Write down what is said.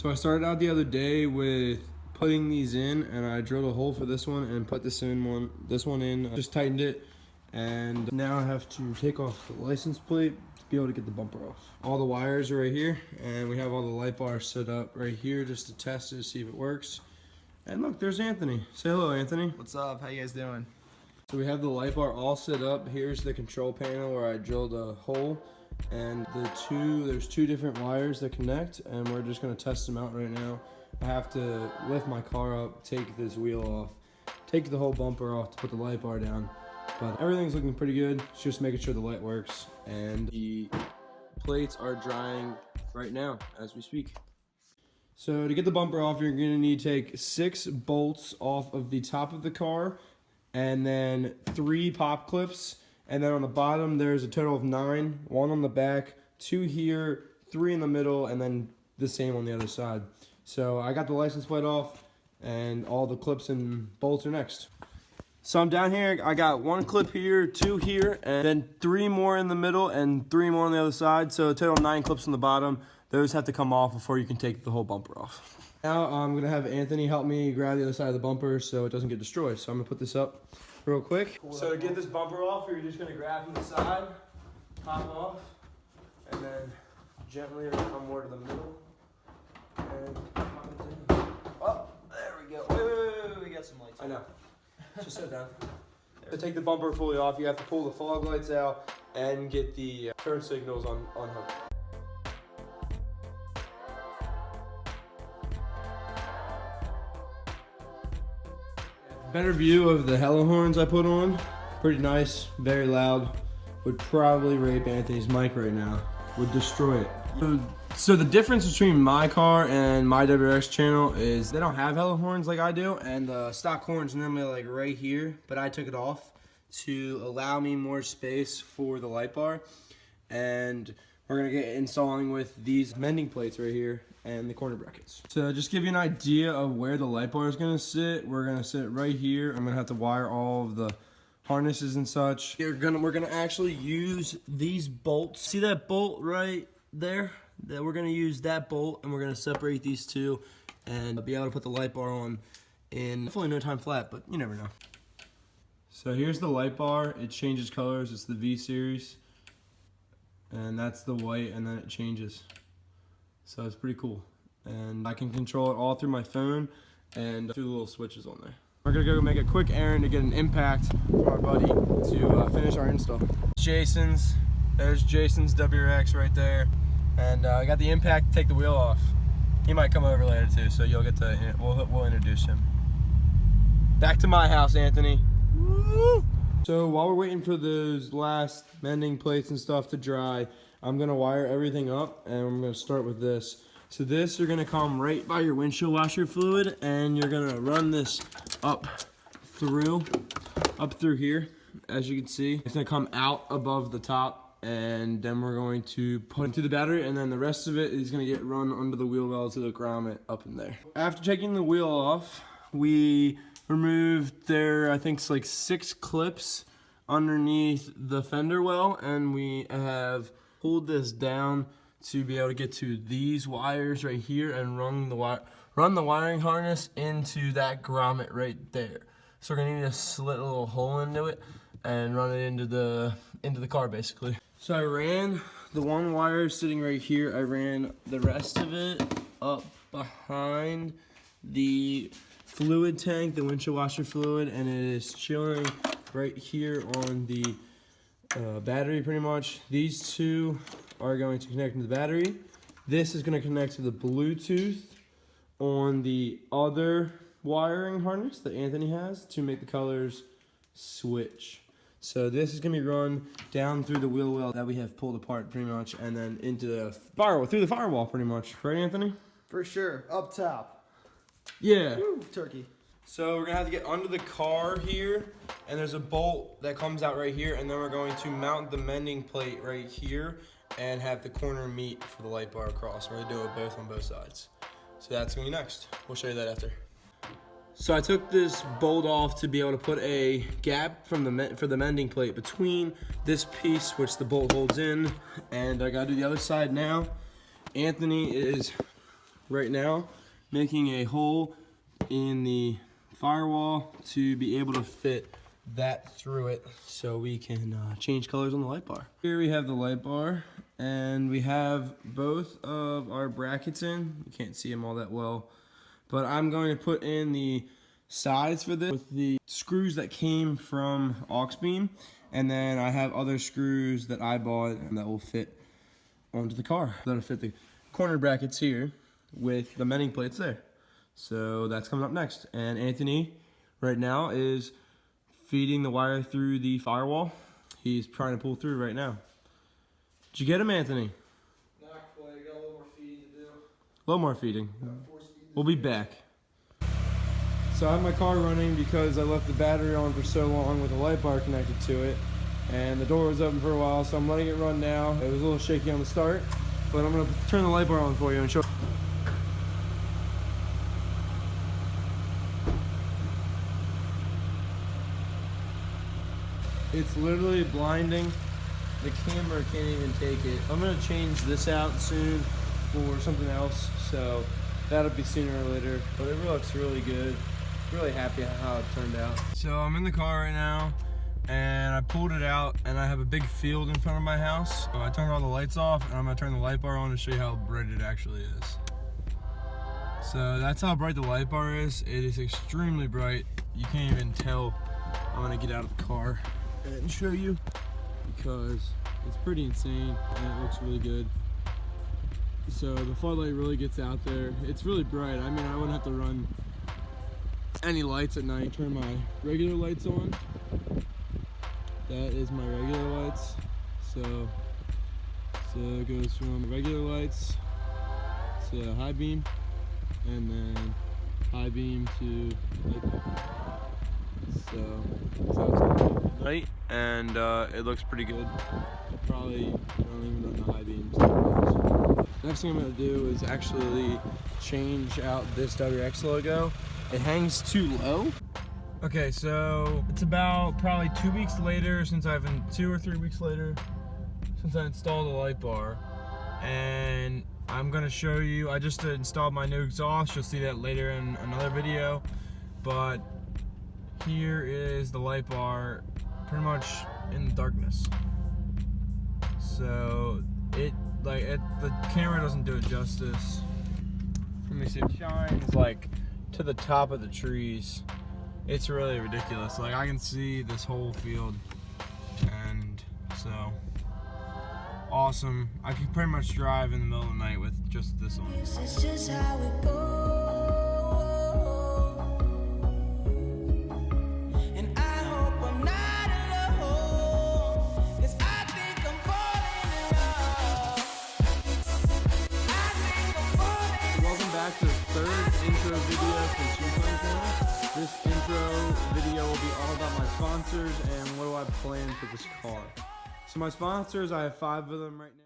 So I started out the other day with putting these in, and I drilled a hole for this one and put this one in, just tightened it, and now I have to take off the license plate to be able to get the bumper off. All the wires are right here, and we have all the light bars set up right here just to test it, see if it works. And look, there's Anthony. Say hello, Anthony. What's up? How you guys doing? So we have the light bar all set up. Here's the control panel where I drilled a hole, and there's two different wires that connect, and we're just gonna test them out right now. I have to lift my car up, take this wheel off, take the whole bumper off to put the light bar down. But everything's looking pretty good. It's just making sure the light works, and the plates are drying right now as we speak. So to get the bumper off, you're gonna need to take 6 bolts off of the top of the car, and then 3 pop clips, and then on the bottom there's a total of 9, 1 on the back, 2 here, 3 in the middle, and then the same on the other side. So I got the license plate off, and all the clips and bolts are next. So I'm down here, I got 1 clip here, 2 here, and then 3 more in the middle and 3 more on the other side, so a total of 9 clips on the bottom. Those have to come off before you can take the whole bumper off. Now I'm gonna have Anthony help me grab the other side of the bumper so it doesn't get destroyed. So I'm gonna put this up real quick. So to get this bumper off, you're just gonna grab from the side, pop off, and then gently come more to the middle, and pop it in. Oh, there we go. Wait, we got some lights. I know. Just sit down. To take the bumper fully off, you have to pull the fog lights out and get the turn signals unhooked. Better view of the hella horns I put on. Pretty nice, very loud. Would probably rape Anthony's mic right now. Would destroy it. So the difference between my car and my WRX channel is they don't have hella horns like I do, and the stock horns normally like right here, but I took it off to allow me more space for the light bar. And we're gonna get installing with these mending plates right here and the corner brackets. So just give you an idea of where the light bar is gonna sit, we're gonna sit right here. I'm gonna have to wire all of the harnesses and such. We're gonna actually use these bolts. See that bolt right there? We're gonna use that bolt, and we're gonna separate these two and be able to put the light bar on in hopefully no time flat, but you never know. So here's the light bar. It changes colors. It's the V series. And that's the white, and then it changes. So it's pretty cool. And I can control it all through my phone and through the little switches on there. We're gonna go make a quick errand to get an impact from our buddy to finish our install. There's Jason's WRX right there. And I got the impact to take the wheel off. He might come over later too, so you'll get to, we'll introduce him. Back to my house, Anthony. Woo! So while we're waiting for those last mending plates and stuff to dry, I'm gonna wire everything up, and I'm gonna start with this. So this, you're gonna come right by your windshield washer fluid, and you're gonna run this up through here, as you can see. It's gonna come out above the top, and then we're going to put it into the battery, and then the rest of it is gonna get run under the wheel well to the grommet up in there. After taking the wheel off, we removed I think it's like 6 clips underneath the fender well, and we have pulled this down to be able to get to these wires right here and run the wiring harness into that grommet right there. So we're gonna need to slit a little hole into it and run it into the car basically. So I ran the one wire sitting right here. I ran the rest of it up behind the fluid tank, the windshield washer fluid, and it is chilling right here on the battery pretty much. These two are going to connect to the battery. This is going to connect to the Bluetooth on the other wiring harness that Anthony has to make the colors switch. So this is going to be run down through the wheel well that we have pulled apart pretty much, and then into the firewall, through the firewall pretty much. Right, Anthony? For sure. Up top. Yeah. Woo, turkey. So we're gonna have to get under the car here, and there's a bolt that comes out right here, and then we're going to mount the mending plate right here and have the corner meet for the light bar across. We're gonna do it both on both sides. So that's gonna be next. We'll show you that after. So I took this bolt off to be able to put a gap for the mending plate between this piece, which the bolt holds in, and I gotta do the other side now. Anthony is right now, making a hole in the firewall to be able to fit that through it so we can change colors on the light bar. Here we have the light bar, and we have both of our brackets in. You can't see them all that well, but I'm going to put in the sides for this with the screws that came from Auxbeam, and then I have other screws that I bought that will fit onto the car. That'll fit the corner brackets here with the mending plates there. So that's coming up next. And Anthony right now is feeding the wire through the firewall. He's trying to pull through right now. Did you get him, Anthony? Not quite. I got a little more feeding to do. A little more feeding. We'll be back. So I have my car running because I left the battery on for so long with the light bar connected to it, and the door was open for a while, so I'm letting it run now. It was a little shaky on the start, but I'm gonna turn the light bar on for you and show. It's literally blinding. The camera can't even take it. I'm gonna change this out soon for something else, so that'll be sooner or later, but it looks really good. Really happy how it turned out. So I'm in the car right now, and I pulled it out, and I have a big field in front of my house. So I turned all the lights off, and I'm gonna turn the light bar on to show you how bright it actually is. So that's how bright the light bar is. It is extremely bright. You can't even tell. I'm gonna get out of the car and show you because it's pretty insane, and it looks really good. So the floodlight really gets out there. It's really bright. I mean, I wouldn't have to run any lights at night. Turn my regular lights on. That is my regular lights. So it goes from regular lights to high beam, and then high beam to light bulb. So that's how it's going to be. Right, and it looks pretty good. I probably don't even run the high beams. Next thing I'm going to do is actually change out this WRX logo. It hangs too low. Okay, so it's about probably 2 weeks later since 2 or 3 weeks later since I installed the light bar, and I'm gonna show you. I just installed my new exhaust. You'll see that later in another video, but here is the light bar pretty much in the darkness. So the camera doesn't do it justice. Let me see, it shines like to the top of the trees. It's really ridiculous. Like, I can see this whole field, and so awesome. I can pretty much drive in the middle of the night with just this on. This is just how it goes. And I hope I'm not alone, 'cause I think I'm falling in love. I think I'm falling. Welcome back to the third intro video from Sharptone channel. This intro video will be all about my sponsors and what do I plan for this car. So my sponsors, I have 5 of them right now.